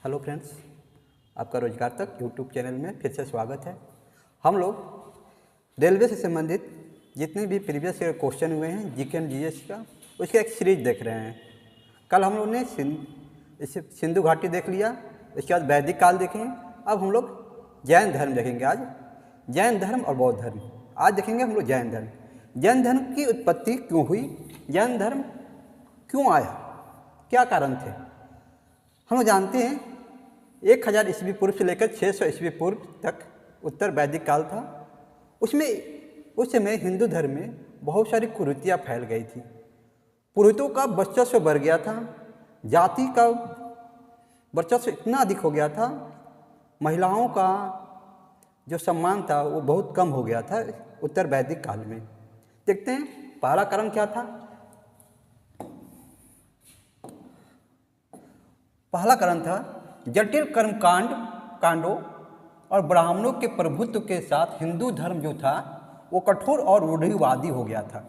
Hello friends, आपका रोजगार तक यूट्यूब चैनल में फिर से स्वागत है। हम लोग रेलवे से संबंधित जितने भी प्रीवियस क्वेश्चन हुए हैं जीके एंड जीएस का, उसका एक सीरीज देख रहे हैं। कल हम लोग ने सिंधु घाटी देख लिया, उसके बाद वैदिक काल देखें। अब हम लोग जैन धर्म देखेंगे। आज जैन धर्म और बौद्ध धर्म आज देखेंगे हम लोग। जैन धर्म, जैन धर्म की उत्पत्ति क्यों हुई, जैन धर्म क्यों आया, क्या कारण थे। हम लोग जानते हैं 1000 ईस्वी पूर्व से लेकर 600 ईस्वी पूर्व तक उत्तर वैदिक काल था। उसमें उस समय हिंदू धर्म में बहुत सारी कुरीतियाँ फैल गई थी। पुरोहितों का वर्चस्व बढ़ गया था, जाति का वर्चस्व इतना अधिक हो गया था, महिलाओं का जो सम्मान था वो बहुत कम हो गया था उत्तर वैदिक काल में। देखते हैं पहला कारण क्या था। पहला कारण था जटिल कांडों और ब्राह्मणों के प्रभुत्व के साथ हिंदू धर्म जो था वो कठोर और रूढ़िवादी हो गया था।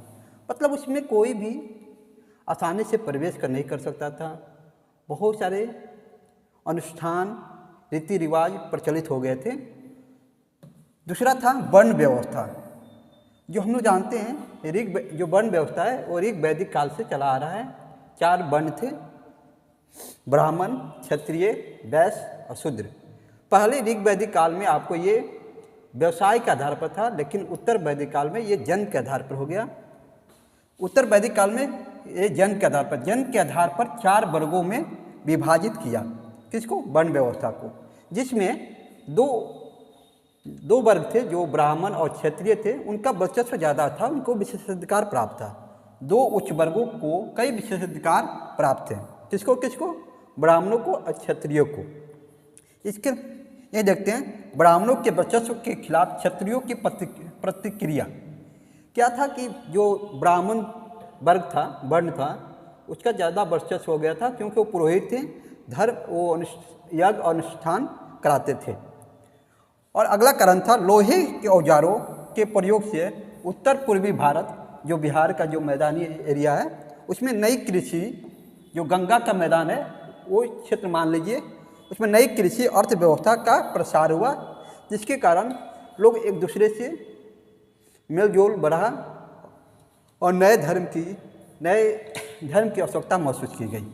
मतलब उसमें कोई भी आसानी से प्रवेश कर नहीं कर सकता था। बहुत सारे अनुष्ठान रीति रिवाज प्रचलित हो गए थे। दूसरा था वर्ण व्यवस्था, जो हम लोग जानते हैं जो वर्ण व्यवस्था है वो ऋग वैदिक काल से चला आ रहा है। 4 वर्ण थे, ब्राह्मण, क्षत्रिय, वैश्य और शूद्र। पहले ऋग वैदिक काल में आपको ये व्यवसाय के आधार पर था, लेकिन उत्तर वैदिक काल में ये जन्म के आधार पर हो गया। उत्तर वैदिक काल में ये जन्म के आधार पर 4 वर्गों में विभाजित किया। किसको? वर्ण व्यवस्था को, जिसमें दो वर्ग थे जो ब्राह्मण और क्षत्रिय थे, उनका वर्चस्व ज़्यादा था, उनको विशेषाधिकार प्राप्त था। 2 उच्च वर्गों को कई विशेषाधिकार प्राप्त थे। किसको? ब्राह्मणों को और क्षत्रियों को। इसके ये देखते हैं ब्राह्मणों के वर्चस्व के खिलाफ क्षत्रियों की प्रतिक्रिया क्या था कि जो ब्राह्मण वर्ण था उसका ज़्यादा वर्चस्व हो गया था, क्योंकि वो पुरोहित थे, यज्ञ और अनुष्ठान कराते थे। और अगला कारण था लोहे के औजारों के प्रयोग से उत्तर पूर्वी भारत, जो बिहार का जो मैदानी एरिया है, उसमें नई कृषि, जो गंगा का मैदान है वो क्षेत्र मान लीजिए, उसमें नई कृषि अर्थव्यवस्था का प्रसार हुआ, जिसके कारण लोग एक दूसरे से मेलजोल बढ़ा और नए धर्म की आवश्यकता महसूस की गई।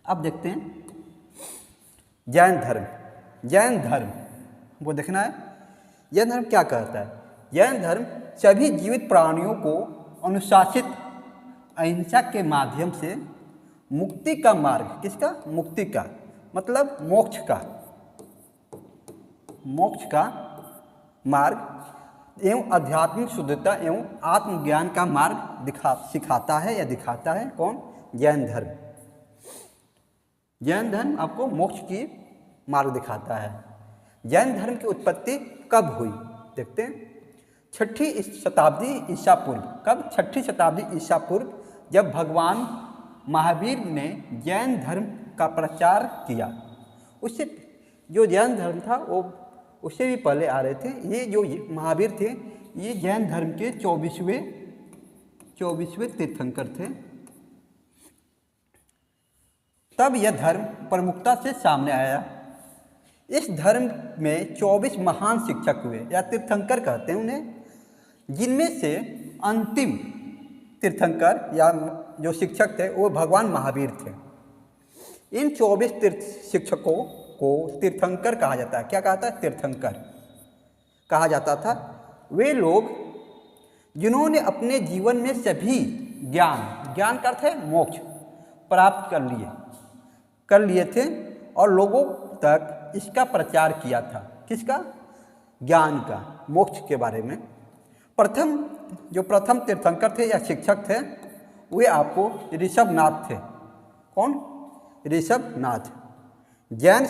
अब देखते हैं जैन धर्म वो देखना है। जैन धर्म क्या कहता है? जैन धर्म सभी जीवित प्राणियों को अनुशासित अहिंसा के माध्यम से मुक्ति का मार्ग, किसका? मुक्ति का मतलब मोक्ष का मार्ग एवं आध्यात्मिक शुद्धता एवं आत्मज्ञान का मार्ग सिखाता है। कौन? जैन धर्म। जैन धर्म आपको मोक्ष की मार्ग दिखाता है। जैन धर्म की उत्पत्ति कब हुई देखते हैं। 6ठी शताब्दी ईसा पूर्व। कब? 6ठी शताब्दी ईसा पूर्व, जब भगवान महावीर ने जैन धर्म का प्रचार किया। उससे जो जैन धर्म था वो उससे भी पहले आ रहे थे। ये जो महावीर थे ये जैन धर्म के 24वें तीर्थंकर थे। तब यह धर्म प्रमुखता से सामने आया। इस धर्म में 24 महान शिक्षक हुए या तीर्थंकर कहते हैं उन्हें, जिनमें से अंतिम तीर्थंकर या जो शिक्षक थे वो भगवान महावीर थे। इन 24 शिक्षकों को तीर्थंकर कहा जाता है। क्या कहता है? तीर्थंकर कहा जाता था। वे लोग जिन्होंने अपने जीवन में सभी ज्ञान का अर्थ है मोक्ष प्राप्त कर लिए थे और लोगों तक इसका प्रचार किया था। किसका? ज्ञान का, मोक्ष के बारे में। प्रथम तीर्थंकर थे या शिक्षक थे वे आपको ऋषभनाथ थे। कौन? ऋषभनाथ। जैन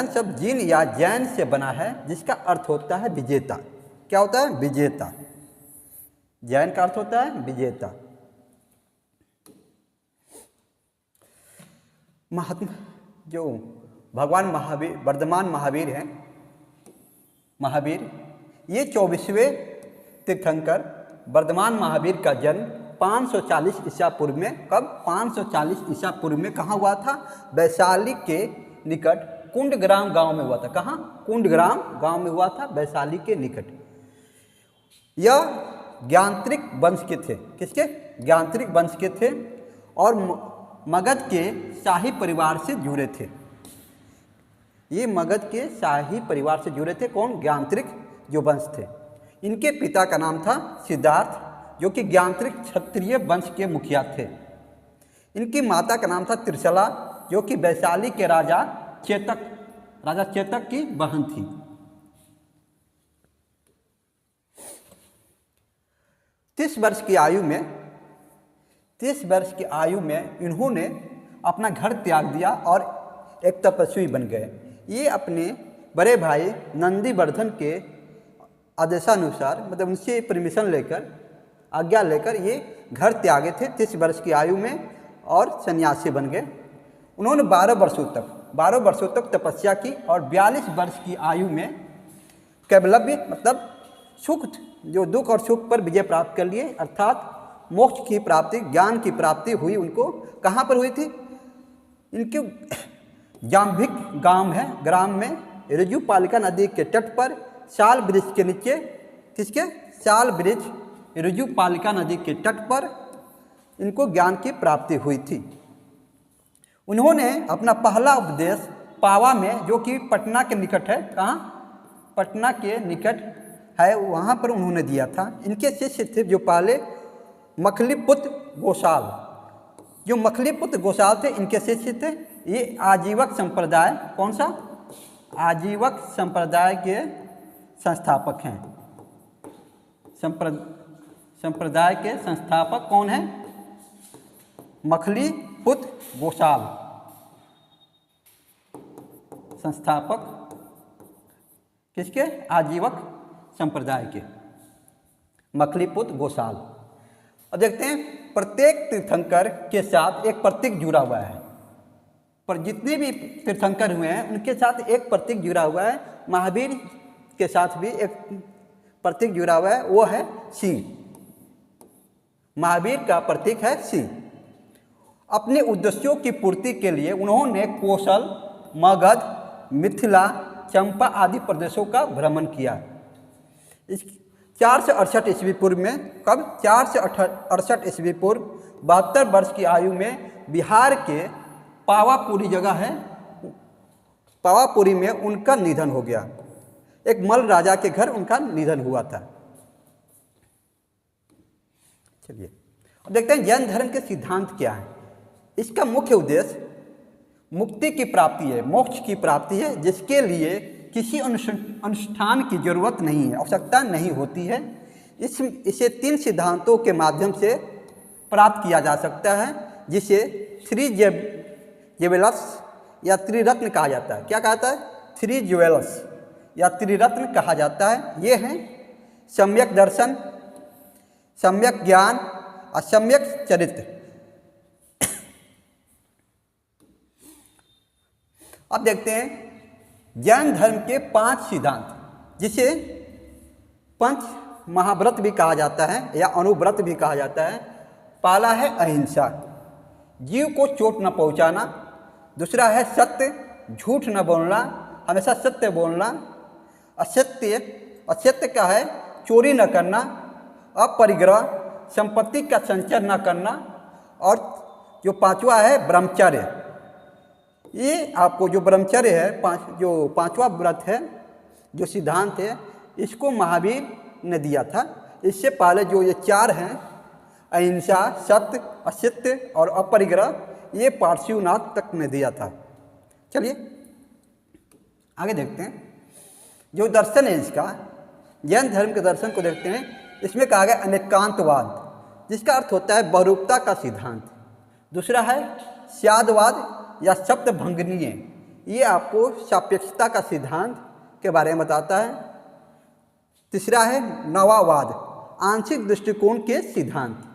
शब्द जिन या जैन से बना है, जिसका अर्थ होता है विजेता। क्या होता है? विजेता। जैन का अर्थ होता है विजेता। जो भगवान महावीर, वर्धमान महावीर हैं, ये 24वें तीर्थंकर वर्धमान महावीर का जन्म 540 ईसा पूर्व में। कब? 540 ईसा पूर्व में कहाँ हुआ था? वैशाली के निकट कुंडग्राम गांव में हुआ था। कहाँ? कुंडग्राम गांव में हुआ था, वैशाली के निकट। यह ज्ञांत्रिक वंश के थे। किसके? ज्ञांत्रिक वंश के थे और मगध के शाही परिवार से जुड़े थे। ये मगध के शाही परिवार से जुड़े थे। कौन? ज्ञांत्रिक जो वंश थे। इनके पिता का नाम था सिद्धार्थ, जो कि ज्ञांत्रिक क्षत्रिय वंश के मुखिया थे। इनकी माता का नाम था त्रिशला, जो कि वैशाली के राजा चेतक की बहन थी। 30 वर्ष की आयु में इन्होंने अपना घर त्याग दिया और एक तपस्वी बन गए। ये अपने बड़े भाई नंदीवर्धन के आदेशानुसार, मतलब उनसे परमिशन लेकर, आज्ञा लेकर ये घर त्यागे थे 30 वर्ष की आयु में और सन्यासी बन गए। उन्होंने 12 वर्षों तक तपस्या की और 42 वर्ष की आयु में कैवल्य, मतलब सुख, जो दुख और सुख पर विजय प्राप्त कर लिए, अर्थात मोक्ष की प्राप्ति, ज्ञान की प्राप्ति हुई उनको। कहाँ पर हुई थी? इनके जाम्भिक ग्राम में ऋजुपालिका नदी के तट पर साल वृक्ष के नीचे। किसके? साल वृक्ष, ऋजुपालिका नदी के तट पर इनको ज्ञान की प्राप्ति हुई थी। उन्होंने अपना पहला उपदेश पावा में, जो कि पटना के निकट है। कहाँ? पटना के निकट है, वहाँ पर उन्होंने दिया था। इनके शिष्य थे जो पहले मखलीपुत्र गोसाल, जो मखलीपुत्र गोसाल थे, इनके शिष्य थे। ये आजीवक संप्रदाय, कौन सा? आजीवक संप्रदाय के संस्थापक हैं। संप्रदाय के संस्थापक कौन है? मखलीपुत्र गोसाल, संस्थापक किसके? आजीवक संप्रदाय के, मखलीपुत्र गोसाल। और देखते हैं प्रत्येक तीर्थंकर के साथ एक प्रतीक जुड़ा हुआ है। पर जितने भी तीर्थंकर हुए हैं उनके साथ एक प्रतीक जुड़ा हुआ है। महावीर के साथ भी एक प्रतीक जुड़ा हुआ है, वो है सिंह। महावीर का प्रतीक है सिंह। अपने उद्देश्यों की पूर्ति के लिए उन्होंने कौशल, मगध, मिथिला, चंपा आदि प्रदेशों का भ्रमण किया। इस 468 ईस्वी पूर्व में, कब? 468 ईस्वी पूर्व, 72 वर्ष की आयु में बिहार के पावापुरी जगह है, पावापुरी में उनका निधन हो गया। एक मल्ल राजा के घर उनका निधन हुआ था। चलिए अब देखते हैं जैन धर्म के सिद्धांत क्या है। इसका मुख्य उद्देश्य मुक्ति की प्राप्ति है, मोक्ष की प्राप्ति है, जिसके लिए किसी अनुष्ठान की जरूरत नहीं है, आवश्यकता नहीं होती है। इसे 3 सिद्धांतों के माध्यम से प्राप्त किया जा सकता है, जिसे 3 ज्वेलर्स या त्रिरत्न कहा जाता है। क्या कहता है? 3 ज्वेलर्स या त्रिरत्न कहा जाता है। ये हैं सम्यक दर्शन, सम्यक ज्ञान और सम्यक चरित्र। अब देखते हैं जैन धर्म के 5 सिद्धांत, जिसे पंच महाव्रत भी कहा जाता है या अनुव्रत भी कहा जाता है। पहला है अहिंसा, जीव को चोट न पहुंचाना। दूसरा है सत्य, झूठ न बोलना, हमेशा सत्य बोलना। असत्य का है चोरी न करना, अपरिग्रह, संपत्ति का संचय न करना। और जो 5वां है ब्रह्मचर्य। ये आपको जो ब्रह्मचर्य है, जो 5वां व्रत है, जो सिद्धांत है, इसको महावीर ने दिया था। इससे पहले जो ये 4 हैं, अहिंसा, सत्य, असत्य और अपरिग्रह, ये पार्श्वनाथ तक ने दिया था। चलिए आगे देखते हैं जो दर्शन है इसका, जैन धर्म के दर्शन को देखते हैं। इसमें कहा गया अनेकांतवाद, जिसका अर्थ होता है बहुरूपता का सिद्धांत। दूसरा है स्यादवाद या शब्द भंगनीय, ये आपको सापेक्षता का सिद्धांत के बारे में बताता है। तीसरा है नवावाद, आंशिक दृष्टिकोण के सिद्धांत।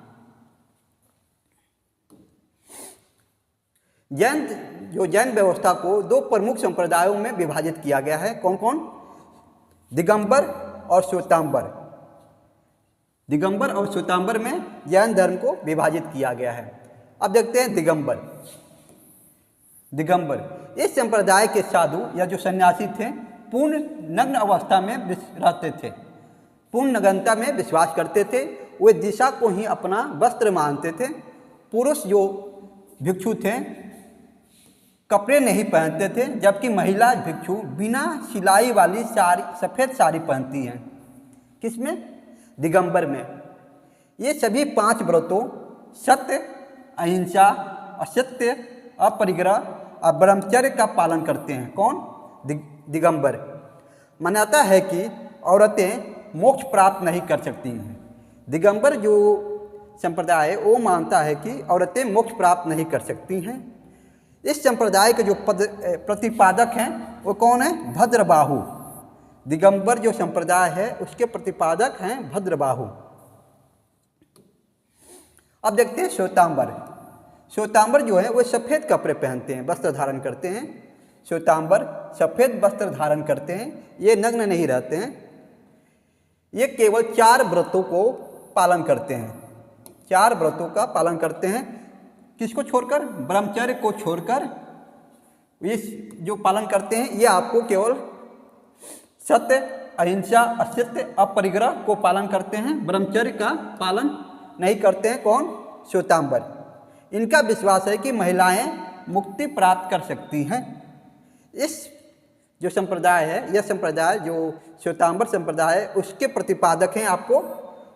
जैन व्यवस्था को 2 प्रमुख संप्रदायों में विभाजित किया गया है। कौन कौन? दिगंबर और श्वेतांबर। दिगंबर और श्वेतांबर में जैन धर्म को विभाजित किया गया है। अब देखते हैं दिगंबर। दिगंबर इस संप्रदाय के साधु या जो सन्यासी थे पूर्ण नग्न अवस्था में रहते थे, पूर्ण नग्नता में विश्वास करते थे। वे दिशा को ही अपना वस्त्र मानते थे। पुरुष जो भिक्षु थे कपड़े नहीं पहनते थे, जबकि महिला भिक्षु बिना सिलाई वाली साड़ी, सफ़ेद साड़ी पहनती हैं। किसमें? दिगंबर में। ये सभी 5 व्रतों सत्य, अहिंसा, असत्य, अपरिग्रह और ब्रह्मचर्य का पालन करते हैं। कौन? दिगंबर। मान्यता है कि औरतें मोक्ष प्राप्त नहीं कर सकती हैं। दिगंबर जो संप्रदाय है वो मानता है कि औरतें मोक्ष प्राप्त नहीं कर सकती हैं। इस संप्रदाय के जो प्रतिपादक हैं वो कौन है? भद्रबाहु। दिगंबर जो संप्रदाय है उसके प्रतिपादक हैं भद्रबाहु। अब देखते हैं श्वेतांबर। श्वेतांबर जो है वो सफ़ेद कपड़े पहनते हैं, वस्त्र धारण करते हैं। श्वेतांबर सफ़ेद वस्त्र धारण करते हैं, ये नग्न नहीं रहते हैं। ये केवल 4 व्रतों को पालन करते हैं, 4 व्रतों का पालन करते हैं। किसको छोड़कर? ब्रह्मचर्य को छोड़कर इस जो पालन करते हैं ये आपको केवल सत्य, अहिंसा, असत्य, अपरिग्रह को पालन करते हैं, ब्रह्मचर्य का पालन नहीं करते हैं। कौन? श्वेतांबर। इनका विश्वास है कि महिलाएं मुक्ति प्राप्त कर सकती हैं। इस जो संप्रदाय है, यह संप्रदाय जो श्वेतांबर संप्रदाय है उसके प्रतिपादक हैं आपको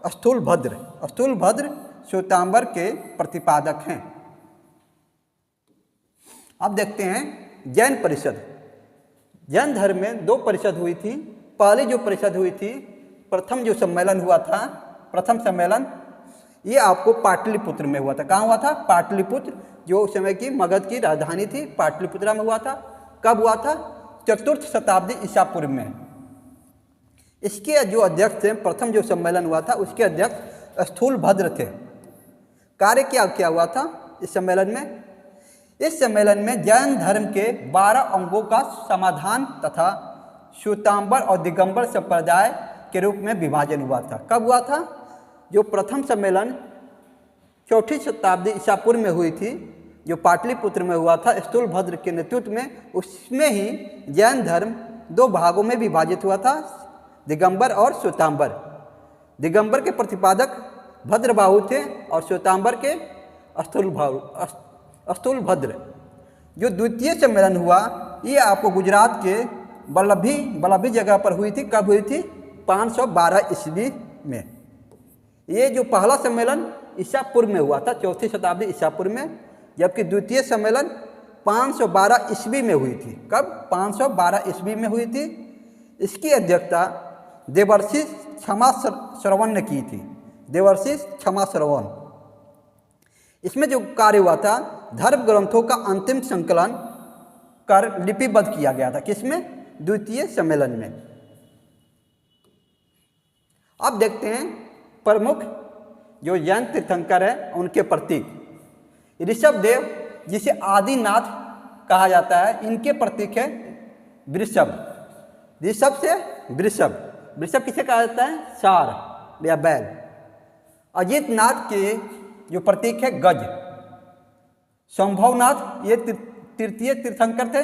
स्थूलभद्र। स्थूलभद्र श्वेतांबर के प्रतिपादक हैं। अब देखते हैं जैन परिषद। जैन धर्म में 2 परिषद हुई थी। पहली जो परिषद हुई थी, प्रथम जो सम्मेलन हुआ था, प्रथम सम्मेलन ये आपको पाटलिपुत्र में हुआ था। कहाँ हुआ था? पाटलिपुत्र, जो उस समय की मगध की राजधानी थी, पाटलिपुत्रा में हुआ था। कब हुआ था? 4th शताब्दी ईसा पूर्व में। इसके जो अध्यक्ष थे, प्रथम जो सम्मेलन हुआ था उसके अध्यक्ष स्थूलभद्र थे। कार्य क्या हुआ था इस सम्मेलन में? इस सम्मेलन में जैन धर्म के 12 अंगों का समाधान तथा श्वेतांबर और दिगंबर संप्रदाय के रूप में विभाजन हुआ था। कब हुआ था? जो प्रथम सम्मेलन 4ठी शताब्दी ईसा पूर्व में हुई थी, जो पाटलिपुत्र में हुआ था स्थूलभद्र के नेतृत्व में, उसमें ही जैन धर्म 2 भागों में विभाजित हुआ था, दिगंबर और श्वेतांबर। दिगंबर के प्रतिपादक भद्रबाहु थे और श्वेतांबर के स्थूलभद्र। जो द्वितीय सम्मेलन हुआ ये आपको गुजरात के वल्लभी जगह पर हुई थी। कब हुई थी? 512 ईस्वी में। ये जो पहला सम्मेलन ईसा पूर्व में हुआ था, 4ठी शताब्दी ईसा पूर्व में, जबकि द्वितीय सम्मेलन 512 ईस्वी में हुई थी। कब? 512 ईस्वी में हुई थी। इसकी अध्यक्षता देवर्षि क्षमा श्रवण ने की थी। देवर्षि क्षमा श्रवण। इसमें जो कार्य हुआ था, धर्म ग्रंथों का अंतिम संकलन कर लिपिबद्ध किया गया था। किसमें? द्वितीय सम्मेलन में। अब देखते हैं प्रमुख जो जैन तीर्थंकर है उनके प्रतीक। ऋषभदेव जिसे आदिनाथ कहा जाता है, इनके प्रतीक है वृषभ। ऋषभ से वृषभ। वृषभ किसे कहा जाता है? सार या बैल। अजितनाथ के जो प्रतीक है गज। संभवनाथ ये तृतीय तीर्थंकर थे,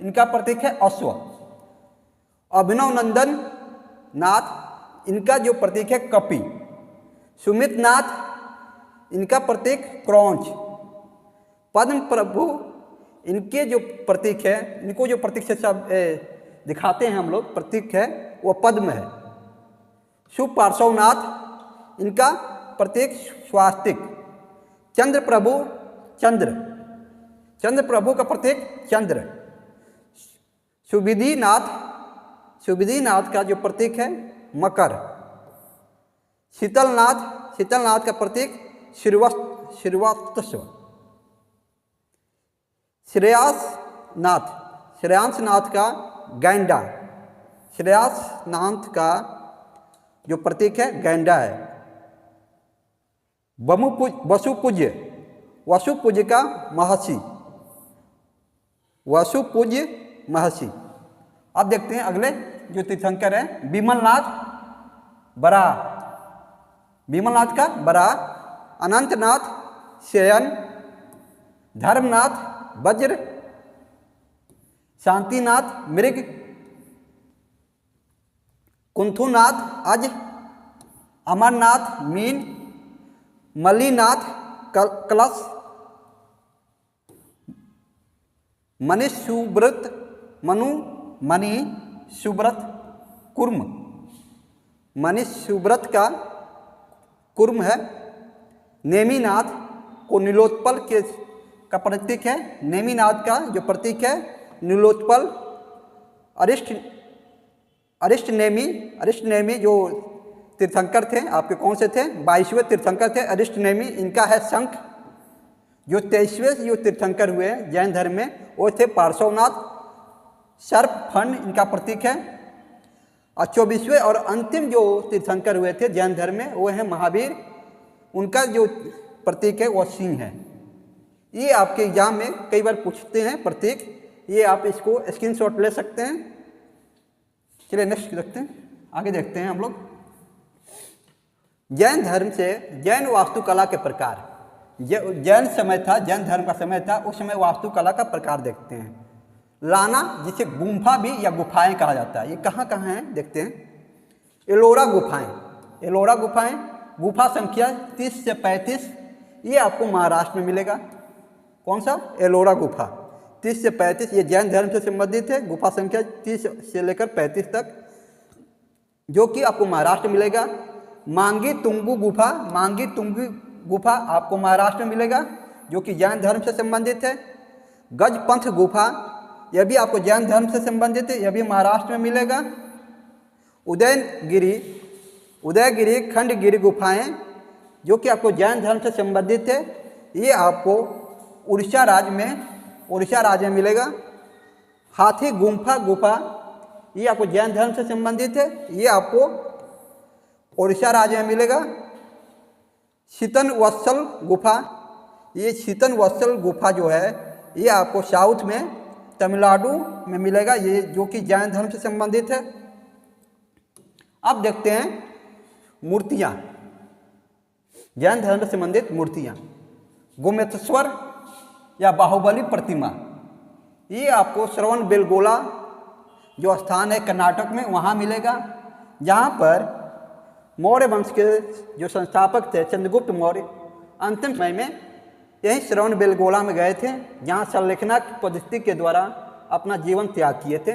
इनका प्रतीक है अश्व। अभिनव नंदन नाथ, इनका जो प्रतीक है कपि। सुमित नाथ, इनका प्रतीक क्रौंच। पद्म प्रभु, इनके जो प्रतीक है, इनको जो प्रतीक से सब दिखाते हैं हम लोग, प्रतीक है वो पद्म है। सुपार्श्वनाथ, इनका प्रतीक स्वास्तिक। चंद्र प्रभु, चंद्र प्रभु का प्रतीक चंद्र। सुविधिनाथ का जो प्रतीक है मकर। शीतलनाथ का प्रतीक श्रीवास्तव। श्रेयांसनाथ का गैंडा। श्रेयांसनाथ का जो प्रतीक है गैंडा है। वसुपूज्य का महर्षि। महर्षि। अब देखते हैं अगले जो तीर्थंकर है विमलनाथ बराह। विमलनाथ का बराह, अनंतनाथ शयन, धर्मनाथ वज्र, शांतिनाथ मृग, कुंथुनाथ अज, अमरनाथ मीन, मलिनाथ कलश, मनीष सुब्रत मनु, मणि सुब्रत कुर्म, मनीष सुब्रत का कुर्म है। नेमिनाथ को नीलोत्पल के का प्रतीक है, नेमिनाथ का जो प्रतीक है नीलोत्पल। अरिष्टनेमी जो तीर्थंकर थे, आपके कौन से थे? 22वें तीर्थंकर थे अरिष्टनेमी। इनका है शंख। जो 23वें जो तीर्थंकर हुए जैन धर्म में वो थे पार्श्वनाथ। सर्प फन इनका प्रतीक है। और 24वें और अंतिम जो तीर्थंकर हुए थे जैन धर्म में वो है महावीर। उनका जो प्रतीक है वो सिंह है। ये आपके एग्जाम में कई बार पूछते हैं प्रतीक, ये आप इसको स्क्रीनशॉट ले सकते हैं। चलिए नेक्स्ट देखते हैं, आगे देखते हैं हम लोग। जैन धर्म से जैन वास्तुकला के प्रकार। जैन समय था, जैन धर्म का समय था, उस समय वास्तुकला का प्रकार देखते हैं। लाना जिसे गुम्फा भी या गुफाएं कहा जाता है, ये कहाँ कहाँ हैं देखते हैं। एलोरा गुफाएं, एलोरा गुफाएं गुफा संख्या 30 से 35, ये आपको महाराष्ट्र में मिलेगा। कौन सा? एलोरा गुफा 30 से 35, ये जैन धर्म से संबंधित है। गुफा संख्या 30 से लेकर 35 तक, जो कि आपको महाराष्ट्र मिलेगा। मांगी तुंगू गुफा, मांगी तुंगू गुफा आपको महाराष्ट्र में मिलेगा, जो कि जैन धर्म से संबंधित है। गजपंथ गुफा, यह भी आपको जैन धर्म से संबंधित है, यह भी महाराष्ट्र में मिलेगा। उदयगिरी खंडगिरी गुफाएं, जो कि आपको जैन धर्म से संबंधित है, ये आपको उड़ीसा राज्य में मिलेगा। हाथी गुम्फा गुफा, ये आपको जैन धर्म से संबंधित है, ये आपको उड़ीसा राज्य में मिलेगा। शीतन वत्सल गुफा, ये शीतन वत्सल गुफा जो है ये आपको साउथ में तमिलनाडु में मिलेगा, ये जो कि जैन धर्म से संबंधित है। अब देखते हैं मूर्तियाँ, जैन धर्म से संबंधित मूर्तियाँ। गोमेश्वर या बाहुबली प्रतिमा, ये आपको श्रवणबेलगोला जो स्थान है कर्नाटक में वहाँ मिलेगा, जहाँ पर मौर्य वंश के जो संस्थापक थे चंद्रगुप्त मौर्य अंतिम समय में यही श्रवणबेलगोला में गए थे, जहाँ संलेखना की पद्धति के द्वारा अपना जीवन त्याग किए थे।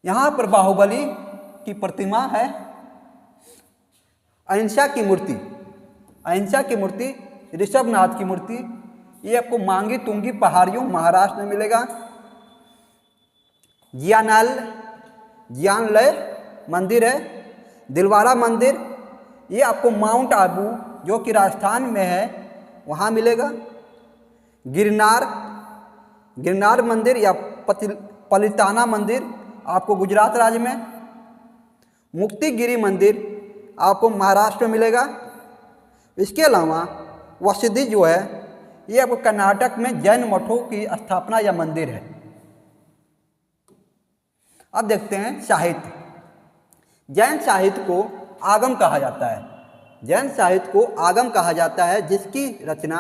यहाँ पर बाहुबली की प्रतिमा है। अहिंसा की मूर्ति, अहिंसा की मूर्ति, ऋषभनाथ की मूर्ति, ये आपको मांगी तुंगी पहाड़ियों महाराष्ट्र में मिलेगा। जियानलय मंदिर है, दिलवारा मंदिर, ये आपको माउंट आबू जो कि राजस्थान में है वहाँ मिलेगा। गिरनार मंदिर या पलिताना मंदिर आपको गुजरात राज्य में। मुक्तिगिरी मंदिर आपको महाराष्ट्र में मिलेगा। इसके अलावा वसदी जो है ये आपको कर्नाटक में जैन मठों की स्थापना या मंदिर है। अब देखते हैं साहित्य। जैन साहित्य को आगम कहा जाता है। जैन साहित्य को आगम कहा जाता है, जिसकी रचना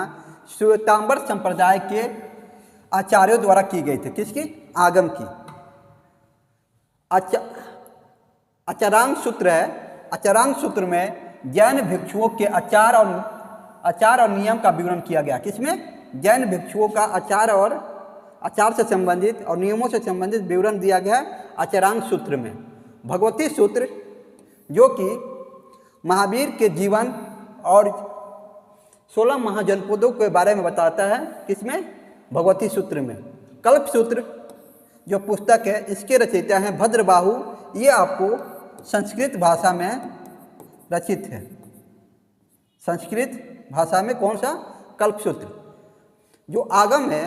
श्वेतांबर संप्रदाय के आचार्यों द्वारा की गई थी। किसकी? आगम की। आचारांग सूत्र है। आचारांग सूत्र में जैन भिक्षुओं के आचार और नियम का विवरण किया गया। किसमें? जैन भिक्षुओं का आचार से संबंधित और नियमों से संबंधित विवरण दिया गया आचारांग सूत्र में। भगवती सूत्र जो कि महावीर के जीवन और 16 महाजनपदों के बारे में बताता है। किसमें? भगवती सूत्र में। कल्प सूत्र जो पुस्तक है इसके रचयिता हैं भद्रबाहु, ये आपको संस्कृत भाषा में रचित है। संस्कृत भाषा में कौन सा? कल्प सूत्र। जो आगम है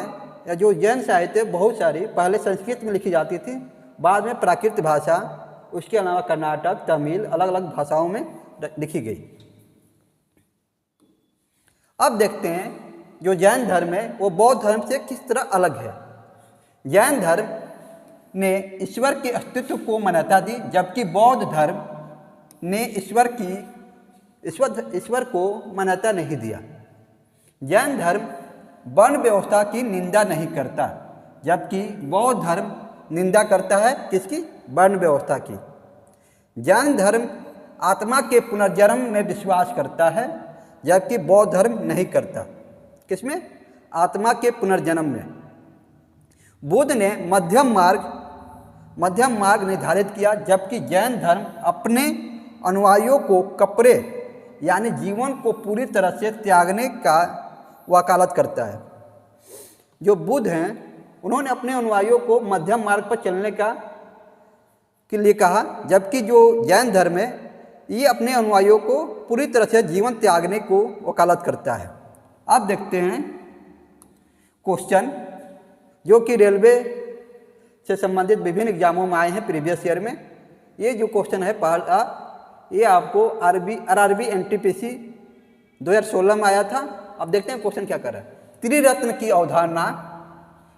या जो जैन साहित्य बहुत सारी पहले संस्कृत में लिखी जाती थी, बाद में प्राकृत भाषा, उसके अलावा कर्नाटक, तमिल, अलग अलग भाषाओं में लिखी गई। अब देखते हैं जो जैन धर्म है वो बौद्ध धर्म से किस तरह अलग है। जैन धर्म ने ईश्वर के अस्तित्व को मान्यता दी, जबकि बौद्ध धर्म ने ईश्वर की ईश्वर को मान्यता नहीं दिया। जैन धर्म वर्ण व्यवस्था की निंदा नहीं करता, जबकि बौद्ध धर्म निंदा करता है किसकी? वर्ण व्यवस्था की। जैन धर्म आत्मा के पुनर्जन्म में विश्वास करता है, जबकि बौद्ध धर्म नहीं करता। किसमें? आत्मा के पुनर्जन्म में। बुद्ध ने मध्यम मार्ग निर्धारित किया, जबकि जैन धर्म अपने अनुयायियों को कपड़े यानी जीवन को पूरी तरह से त्यागने का वकालत करता है। जो बुद्ध हैं उन्होंने अपने अनुयायियों को मध्यम मार्ग पर चलने के लिए कहा, जबकि जो जैन धर्म है ये अपने अनुयायियों को पूरी तरह से जीवन त्यागने को वकालत करता है। आप देखते हैं क्वेश्चन जो कि रेलवे से संबंधित विभिन्न एग्जामों में आए हैं प्रीवियस ईयर में। ये जो क्वेश्चन है पहला, ये आपको आरआरबी एनटीपीसी 2016 में आया था। अब देखते हैं क्वेश्चन क्या कर रहा है। त्रिरत्न की अवधारणा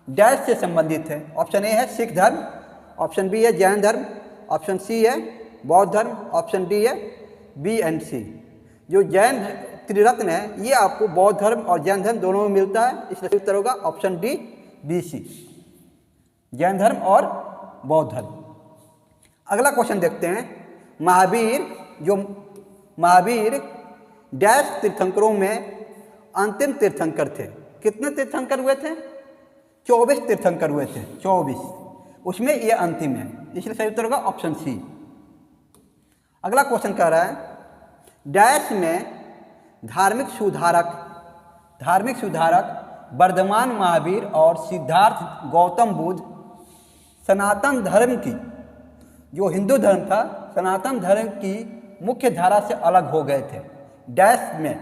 डैश से संबंधित है। ऑप्शन ए है सिख धर्म, ऑप्शन बी है जैन धर्म, ऑप्शन सी है बौद्ध धर्म, ऑप्शन डी है बी एंड सी। जो जैन त्रिरत्न है ये आपको बौद्ध धर्म और जैन धर्म दोनों में मिलता है, इसलिए उत्तर होगा option D B C, Jain धर्म और बौद्ध धर्म। अगला क्वेश्चन देखते हैं। महावीर डैश तीर्थंकरों में अंतिम तीर्थंकर थे। कितने तीर्थंकर हुए थे? 24 तीर्थंकर हुए थे, 24। उसमें ये अंतिम है, इसलिए सही उत्तर होगा ऑप्शन सी। अगला क्वेश्चन कह रहा है डैश में धार्मिक सुधारक वर्धमान महावीर और सिद्धार्थ गौतम बुद्ध सनातन धर्म की, जो हिंदू धर्म था, सनातन धर्म की मुख्य धारा से अलग हो गए थे डैश में,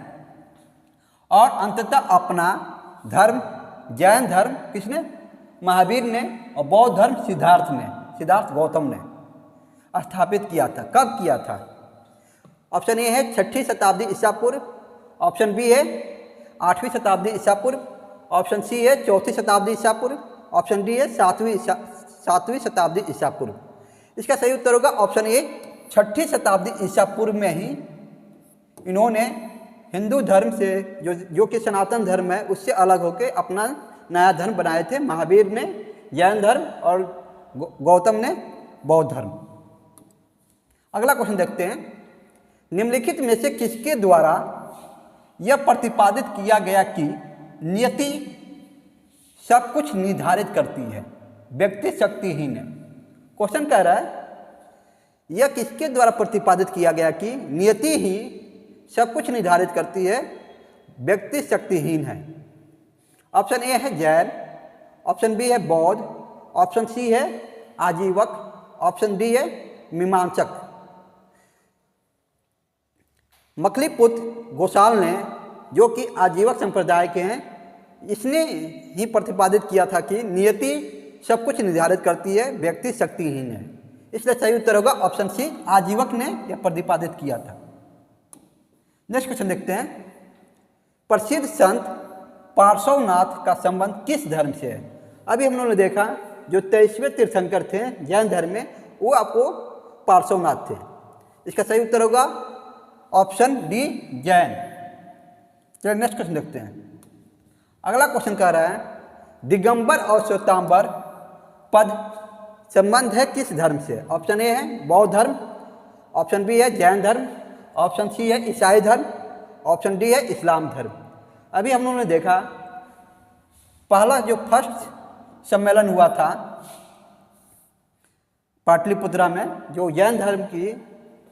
और अंततः अपना धर्म जैन धर्म किसने? महावीर ने, और बौद्ध धर्म सिद्धार्थ गौतम ने स्थापित किया था। कब किया था? ऑप्शन ए है 6ठी शताब्दी ईसा पूर्व, ऑप्शन बी है 8वीं शताब्दी ईसा पूर्व, ऑप्शन सी है 4ठी शताब्दी ईसा पूर्व, ऑप्शन डी है 7वीं शताब्दी ईसा पूर्व। इसका सही उत्तर होगा ऑप्शन ए 6ठी शताब्दी ईसा पूर्व में ही इन्होंने हिंदू धर्म से जो कि सनातन धर्म है उससे अलग होकर अपना नया धर्म बनाए थे। महावीर ने जैन धर्म और गौतम ने बौद्ध धर्म। अगला क्वेश्चन देखते हैं। निम्नलिखित में से किसके द्वारा यह प्रतिपादित किया गया कि नियति सब कुछ निर्धारित करती है, व्यक्ति शक्तिहीन है? क्वेश्चन कह रहा है यह किसके द्वारा प्रतिपादित किया गया कि नियति ही सब कुछ निर्धारित करती है, व्यक्ति शक्तिहीन है? ऑप्शन ए है जैन, ऑप्शन बी है बौद्ध, ऑप्शन सी है आजीवक, ऑप्शन डी है मीमांसक। मखलीपुत्र घोषाल ने, जो कि आजीवक संप्रदाय के हैं, इसने ही प्रतिपादित किया था कि नियति सब कुछ निर्धारित करती है, व्यक्ति शक्तिहीन है। इसलिए सही उत्तर होगा ऑप्शन सी, आजीवक ने यह प्रतिपादित किया था। नेक्स्ट क्वेश्चन देखते हैं। प्रसिद्ध संत पार्श्वनाथ का संबंध किस धर्म से है? अभी हम लोगों ने देखा जो 23वें तीर्थंकर थे जैन धर्म में, वो आपको पार्श्वनाथ थे। इसका सही उत्तर होगा ऑप्शन डी जैन। चलिए नेक्स्ट क्वेश्चन देखते हैं। अगला क्वेश्चन कह रहा है दिगंबर और श्वेतांबर पद संबंध है किस धर्म से? ऑप्शन ए है बौद्ध धर्म, ऑप्शन बी है जैन धर्म, ऑप्शन सी है ईसाई धर्म, ऑप्शन डी है इस्लाम धर्म। अभी हम लोगों ने देखा पहला जो फर्स्ट सम्मेलन हुआ था पाटलिपुत्रा में, जो जैन धर्म की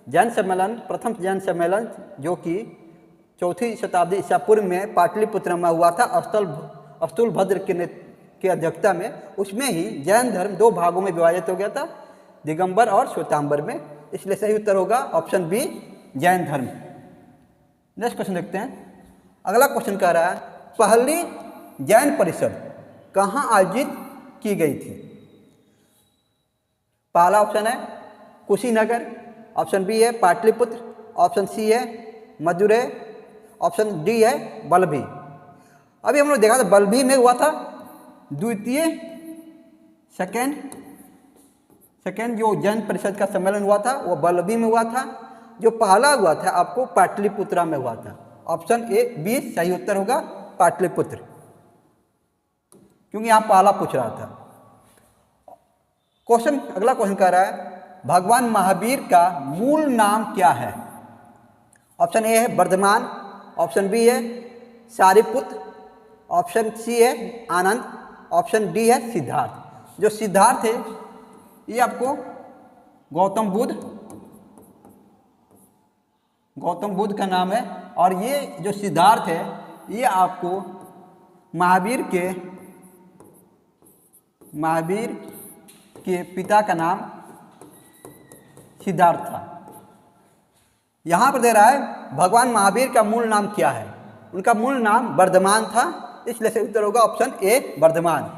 प्रथम जैन सम्मेलन जो कि 4ठी शताब्दी ईसा पूर्व में पाटलिपुत्र में हुआ था अस्तुलभद्र की अध्यक्षता में। उसमें ही जैन धर्म 2 भागों में विभाजित हो गया था, दिगंबर और श्वेतांबर में। इसलिए सही उत्तर होगा ऑप्शन बी जैन धर्म। नेक्स्ट क्वेश्चन देखते हैं। अगला क्वेश्चन कह रहा है पहली जैन परिषद कहाँ आयोजित की गई थी? पहला ऑप्शन है कुशीनगर, ऑप्शन बी है पाटलिपुत्र, ऑप्शन सी है मदुरै, ऑप्शन डी है बल्लभी। अभी हम लोग देखा था बल्लभी में हुआ था द्वितीय सेकेंड जो जैन परिषद का सम्मेलन हुआ था वो बल्लभी में हुआ था। जो पहला हुआ था आपको पाटलिपुत्रा में हुआ था। ऑप्शन ए बी सही उत्तर होगा पाटलिपुत्र, क्योंकि यहाँ पहला पूछ रहा था। क्वेश्चन, अगला क्वेश्चन कह रहा है भगवान महावीर का मूल नाम क्या है? ऑप्शन ए है वर्धमान, ऑप्शन बी है सारिपुत्र, ऑप्शन सी है आनंद, ऑप्शन डी है सिद्धार्थ। जो सिद्धार्थ है ये आपको गौतम बुद्ध का नाम है, और ये जो सिद्धार्थ है ये आपको महावीर के पिता का नाम सिद्धार्थ था। यहाँ पर दे रहा है भगवान महावीर का मूल नाम क्या है? उनका मूल नाम वर्धमान था, इसलिए से उत्तर होगा ऑप्शन ए वर्धमान।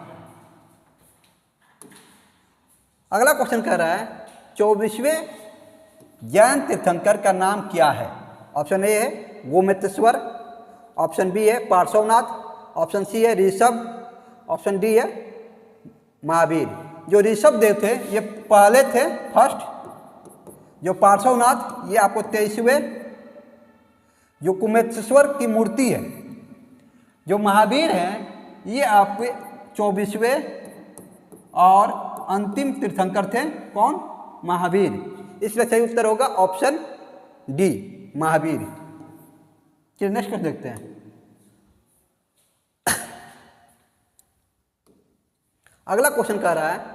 अगला क्वेश्चन कह रहा है 24वें जैन तीर्थंकर का नाम क्या है? ऑप्शन ए है गोमतेश्वर, ऑप्शन बी है पार्श्वनाथ, ऑप्शन सी है ऋषभ, ऑप्शन डी है महावीर। जो ऋषभ देव थे ये पहले थे फर्स्ट, जो पार्श्वनाथ ये आपको 23वें, जो गोमतेश्वर की मूर्ति है, जो महावीर हैं ये आपके 24वें और अंतिम तीर्थंकर थे। कौन? महावीर। इसलिए सही उत्तर होगा ऑप्शन डी महावीर। चलिए नेक्स्ट क्वेश्चन देखते हैं। अगला क्वेश्चन कह रहा है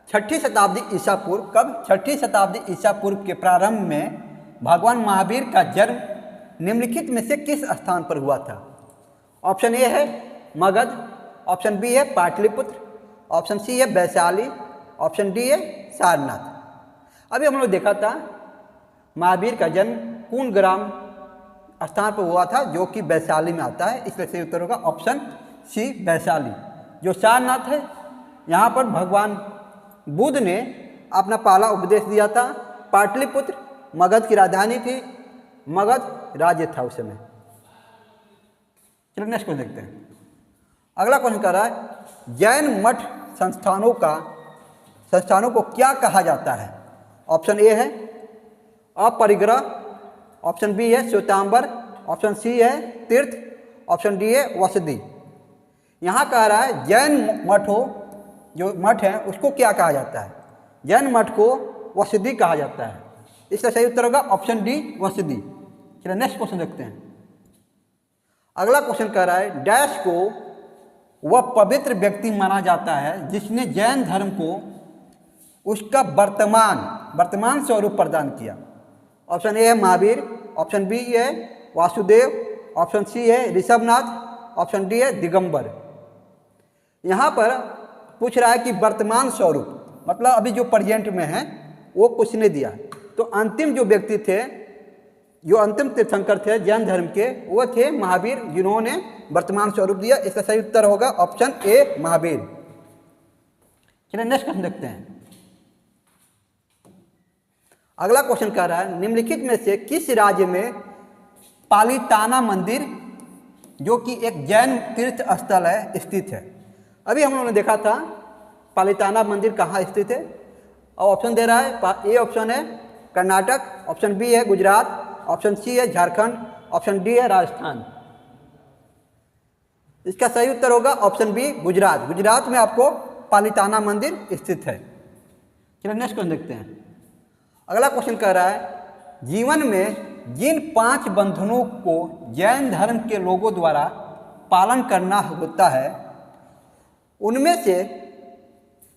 6ठी शताब्दी ईसा पूर्व, कब? 6ठी शताब्दी ईसा पूर्व के प्रारंभ में भगवान महावीर का जन्म निम्नलिखित में से किस स्थान पर हुआ था? ऑप्शन ए है मगध, ऑप्शन बी है पाटलिपुत्र, ऑप्शन सी है वैशाली, ऑप्शन डी है सारनाथ। अभी हम लोग देखा था महावीर का जन्म कौन ग्राम स्थान पर हुआ था, जो कि वैशाली में आता है, इसलिए सही उत्तर होगा ऑप्शन सी वैशाली। जो सारनाथ है यहाँ पर भगवान बुद्ध ने अपना पहला उपदेश दिया था। पाटलिपुत्र मगध की राजधानी थी, मगध राज्य था उस समय। चलो नेक्स्ट क्वेश्चन देखते हैं। अगला क्वेश्चन कर रहा है जैन मठ संस्थानों को क्या कहा जाता है? ऑप्शन ए है अपरिग्रह, ऑप्शन बी है श्वेतांबर, ऑप्शन सी है तीर्थ, ऑप्शन डी है वसति। यहाँ कह रहा है जैन मठ हो, जो मठ है उसको क्या कहा जाता है? जैन मठ को वसति कहा जाता है, इसका सही उत्तर होगा ऑप्शन डी वसति। चलिए नेक्स्ट क्वेश्चन देखते हैं। अगला क्वेश्चन कह रहा है डैश को वह पवित्र व्यक्ति माना जाता है जिसने जैन धर्म को उसका वर्तमान स्वरूप प्रदान किया। ऑप्शन ए है महावीर, ऑप्शन बी है वासुदेव, ऑप्शन सी है ऋषभनाथ, ऑप्शन डी है दिगंबर। यहाँ पर पूछ रहा है कि वर्तमान स्वरूप मतलब अभी जो प्रेजेंट में है वो कुछ नहीं दिया। तो अंतिम जो व्यक्ति थे, जो अंतिम तीर्थंकर थे जैन धर्म के, वो थे महावीर, जिन्होंने वर्तमान स्वरूप दिया। इसका सही उत्तर होगा ऑप्शन ए महावीर। चलिए नेक्स्ट क्वेश्चन देखते हैं। अगला क्वेश्चन कह रहा है निम्नलिखित में से किस राज्य में पालिताना मंदिर, जो कि एक जैन तीर्थ स्थल है, स्थित है? अभी हम लोगों ने देखा था पालिताना मंदिर कहाँ स्थित है, और ऑप्शन दे रहा है। ए ऑप्शन है कर्नाटक, ऑप्शन बी है गुजरात, ऑप्शन सी है झारखंड, ऑप्शन डी है राजस्थान। इसका सही उत्तर होगा ऑप्शन बी गुजरात। गुजरात में आपको पालिताना मंदिर स्थित है। चलिए नेक्स्ट क्वेश्चन देखते हैं। अगला क्वेश्चन कह रहा है जीवन में जिन 5 बंधनों को जैन धर्म के लोगों द्वारा पालन करना होता है उनमें से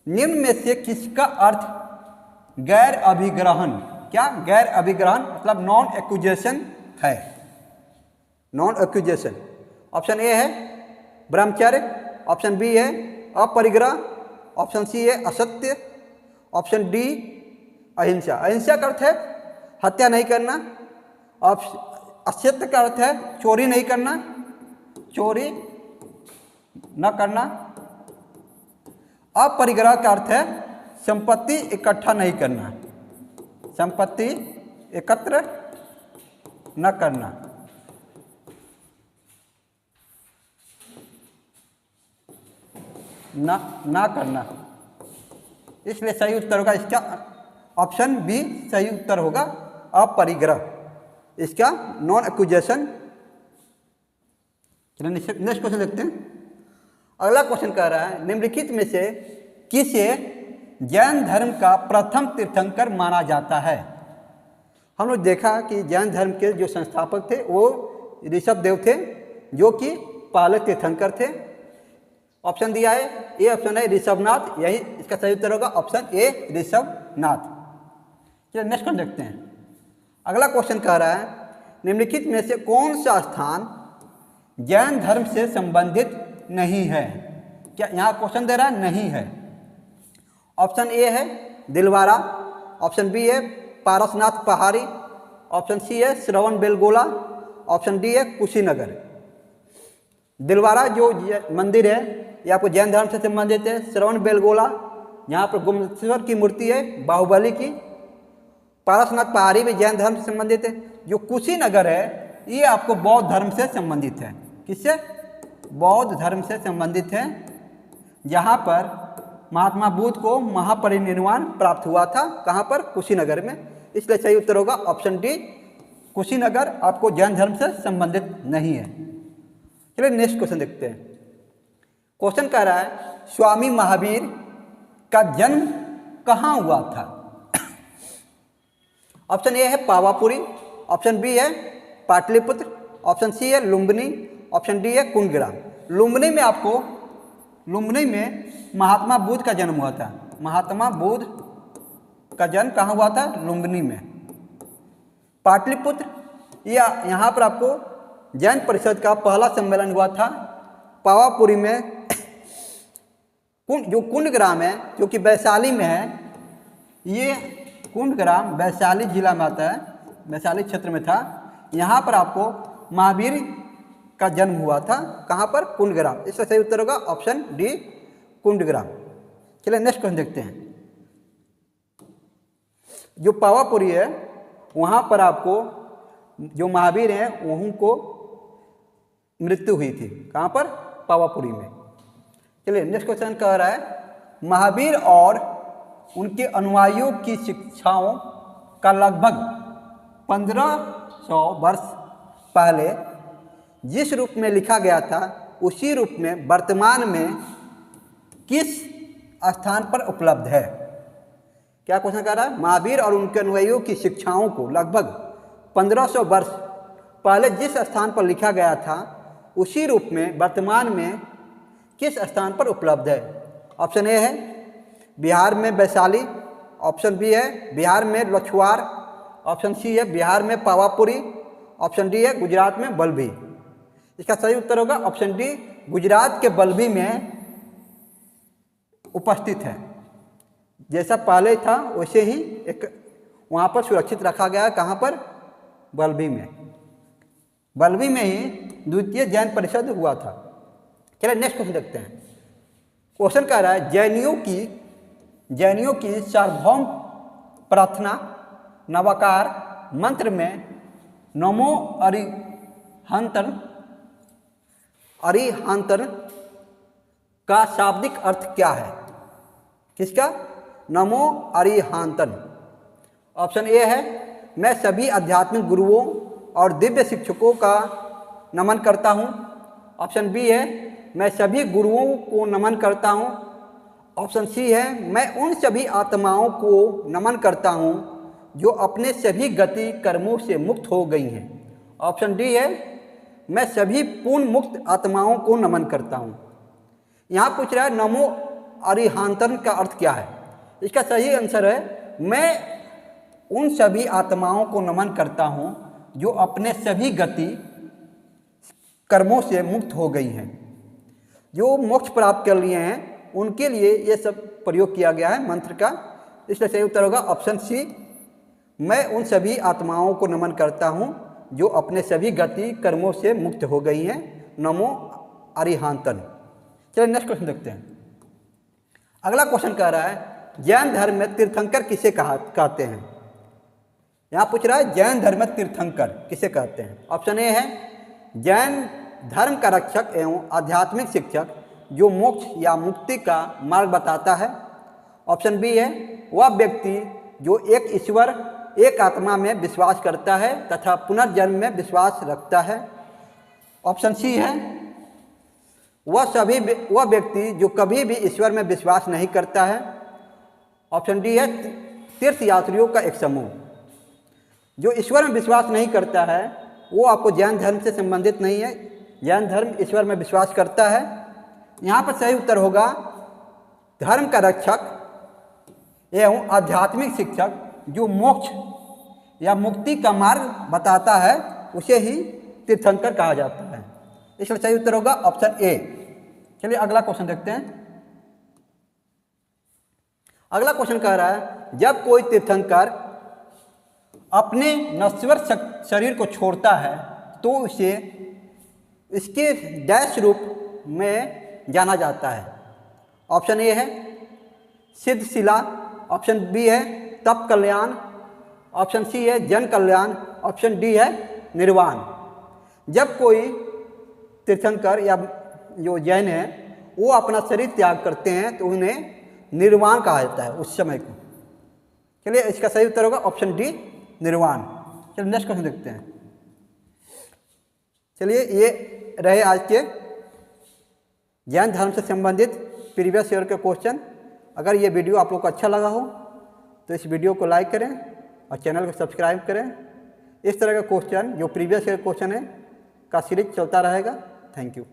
निम्न में से किसका अर्थ गैर अभिग्रहण, क्या गैर अभिग्रहण मतलब नॉन एक्यूजेशन है? Non accusation. ऑप्शन ए है ब्रह्मचर्य, ऑप्शन बी है अपरिग्रह, ऑप्शन सी है असत्य, ऑप्शन डी अहिंसा। अहिंसा का अर्थ है हत्या नहीं करना, असत्य का अर्थ है चोरी नहीं करना, चोरी न करना। अपरिग्रह का अर्थ है संपत्ति इकट्ठा नहीं करना, संपत्ति एकत्र न करना। ना करना, इसलिए सही उत्तर होगा इसका ऑप्शन बी सही उत्तर होगा अपरिग्रह। इसका नॉन एक्यूजेशन। चलिए नेक्स्ट क्वेश्चन देखते हैं। अगला क्वेश्चन कह रहा है निम्नलिखित में से किसे जैन धर्म का प्रथम तीर्थंकर माना जाता है। हम लोग देखा कि जैन धर्म के जो संस्थापक थे वो ऋषभदेव थे, जो कि पहले तीर्थंकर थे। ऑप्शन दिया है, ए ऑप्शन है ऋषभनाथ, यही इसका सही उत्तर होगा ऑप्शन ए ऋषभनाथ। चलिए नेक्स्ट क्वेश्चन देखते हैं। अगला क्वेश्चन कह रहा है निम्नलिखित में से कौन सा स्थान जैन धर्म से संबंधित नहीं है। क्या यहाँ क्वेश्चन दे रहा है नहीं है। ऑप्शन ए है दिलवारा, ऑप्शन बी है पारसनाथ पहाड़ी, ऑप्शन सी है श्रवण बेलगोला, ऑप्शन डी है कुशीनगर। दिलवारा जो मंदिर है ये आपको जैन धर्म से संबंधित है। श्रवण बेलगोला यहाँ पर गुम्तेश्वर की मूर्ति है बाहुबली की। पारसनाथ पहाड़ी भी जैन धर्म से संबंधित है। जो कुशीनगर है ये आपको बौद्ध धर्म से संबंधित है। किससे? बौद्ध धर्म से संबंधित है, जहाँ पर महात्मा बुद्ध को महापरिनिर्वाण प्राप्त हुआ था। कहाँ पर? कुशीनगर में। इसलिए सही उत्तर होगा ऑप्शन डी कुशीनगर आपको जैन धर्म से संबंधित नहीं है। चलिए नेक्स्ट क्वेश्चन देखते हैं। क्वेश्चन कह रहा है स्वामी महावीर का जन्म कहाँ हुआ था। ऑप्शन ए है पावापुरी, ऑप्शन बी है पाटलिपुत्र, ऑप्शन सी है लुम्बिनी, ऑप्शन डी है कुंडग्राम। लुम्बिनी में महात्मा बुद्ध का जन्म हुआ था। महात्मा बुद्ध का जन्म कहाँ हुआ था? लुम्बिनी में। पाटलिपुत्र या यहाँ पर आपको जैन परिषद का पहला सम्मेलन हुआ था। पावापुरी में जो कुंडग्राम है जो कि वैशाली में है, ये कुंडग्राम वैशाली जिला में आता है, वैशाली क्षेत्र में था। यहाँ पर आपको महावीर का जन्म हुआ था। कहाँ पर? कुंडग्राम। इसका सही उत्तर होगा ऑप्शन डी कुंडग्राम। चलिए नेक्स्ट क्वेश्चन देखते हैं। जो पावापुरी है वहाँ पर आपको जो महावीर हैं उनको मृत्यु हुई थी। कहाँ पर? पावापुरी में। चलिए नेक्स्ट क्वेश्चन कह रहा है महावीर और उनके अनुयायियों की शिक्षाओं का लगभग 1500 वर्ष पहले जिस रूप में लिखा गया था उसी रूप में वर्तमान में किस स्थान पर उपलब्ध है। क्या क्वेश्चन कर रहा है? महावीर और उनके अनुयायियों की शिक्षाओं को लगभग 1500 वर्ष पहले जिस स्थान पर लिखा गया था उसी रूप में वर्तमान में किस स्थान पर उपलब्ध है। ऑप्शन ए है बिहार में वैशाली, ऑप्शन बी है बिहार में लछुआर, ऑप्शन सी है बिहार में पावापुरी, ऑप्शन डी है गुजरात में बल्लभी। इसका सही उत्तर होगा ऑप्शन डी गुजरात के बल्लभी में उपस्थित है। जैसा पहले था वैसे ही एक वहाँ पर सुरक्षित रखा गया है। कहाँ पर? बल्लभी में। बल्लभी में ही द्वितीय जैन परिषद हुआ था। चलिए नेक्स्ट क्वेश्चन देखते हैं। क्वेश्चन कह रहा है जैनियों की सार्वभौम प्रार्थना नवाकार मंत्र में नमो अरिहंतन का शाब्दिक अर्थ क्या है। किसका? नमो अरिहंतन। ऑप्शन ए है मैं सभी आध्यात्मिक गुरुओं और दिव्य शिक्षकों का नमन करता हूँ। ऑप्शन बी है मैं सभी गुरुओं को नमन करता हूँ। ऑप्शन सी है मैं उन सभी आत्माओं को नमन करता हूँ जो अपने सभी गति कर्मों से मुक्त हो गई हैं। ऑप्शन डी है मैं सभी पूर्ण मुक्त आत्माओं को नमन करता हूँ। यहाँ पूछ रहा है नमो अरिहंतन का अर्थ क्या है। इसका सही आंसर है मैं उन सभी आत्माओं को नमन करता हूँ जो अपने सभी गति कर्मों से मुक्त हो गई हैं, जो मोक्ष प्राप्त कर लिए हैं, उनके लिए ये सब प्रयोग किया गया है मंत्र का। इसलिए सही उत्तर होगा ऑप्शन सी मैं उन सभी आत्माओं को नमन करता हूँ जो अपने सभी गति कर्मों से मुक्त हो गई हैं। नमो अरिहंतन। चलिए नेक्स्ट क्वेश्चन देखते हैं। अगला क्वेश्चन कह रहा है जैन धर्म में तीर्थंकर किसे कहते हैं। यहाँ पूछ रहा है जैन धर्म में तीर्थंकर किसे कहते हैं। ऑप्शन ए है जैन धर्म का रक्षक एवं आध्यात्मिक शिक्षक जो मोक्ष या मुक्ति का मार्ग बताता है। ऑप्शन बी है वह व्यक्ति जो एक ईश्वर एक आत्मा में विश्वास करता है तथा पुनर्जन्म में विश्वास रखता है। ऑप्शन सी है वह व्यक्ति जो कभी भी ईश्वर में विश्वास नहीं करता है। ऑप्शन डी है तीर्थयात्रियों का एक समूह। जो ईश्वर में विश्वास नहीं करता है वो आपको जैन धर्म से संबंधित नहीं है। जैन धर्म ईश्वर में विश्वास करता है। यहाँ पर सही उत्तर होगा धर्म का रक्षक एवं आध्यात्मिक शिक्षक जो मोक्ष या मुक्ति का मार्ग बताता है उसे ही तीर्थंकर कहा जाता है। इसलिए सही उत्तर होगा ऑप्शन ए। चलिए अगला क्वेश्चन देखते हैं। अगला क्वेश्चन कह रहा है जब कोई तीर्थंकर अपने नश्वर शरीर को छोड़ता है तो उसे इसके डैश रूप में जाना जाता है। ऑप्शन ए है सिद्धशिला, ऑप्शन बी है तप कल्याण, ऑप्शन सी है जन कल्याण, ऑप्शन डी है निर्वाण। जब कोई तीर्थंकर या जो जैन है वो अपना शरीर त्याग करते हैं तो उन्हें निर्वाण कहा जाता है उस समय को। चलिए इसका सही उत्तर होगा ऑप्शन डी निर्वाण। चलिए नेक्स्ट क्वेश्चन देखते हैं। चलिए ये रहे आज के जैन धर्म से संबंधित प्रीवियस ईयर के क्वेश्चन। अगर ये वीडियो आप लोग को अच्छा लगा हो तो इस वीडियो को लाइक करें और चैनल को सब्सक्राइब करें। इस तरह का क्वेश्चन जो प्रीवियस ईयर क्वेश्चन है का सीरीज चलता रहेगा। Thank you.